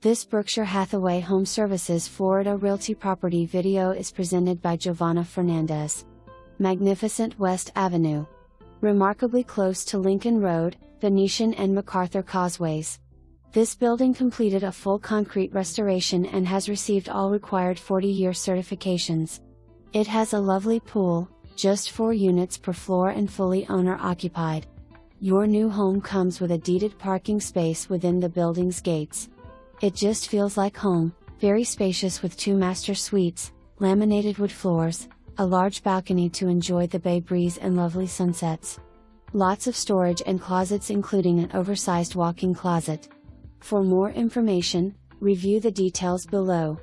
This Berkshire Hathaway HomeServices Florida Realty property video is presented by Giovanna Fernandez. Magnificent West Avenue. Remarkably close to Lincoln Road, Venetian and MacArthur Causeways. This building completed a full concrete restoration and has received all required 40-year certifications. It has a lovely pool, just 4 units per floor and fully owner-occupied. Your new home comes with a deeded parking space within the building's gates. It just feels like home, very spacious with 2 master suites, laminated wood floors, a large balcony to enjoy the bay breeze and lovely sunsets. Lots of storage and closets including an oversized walk-in closet. For more information, review the details below.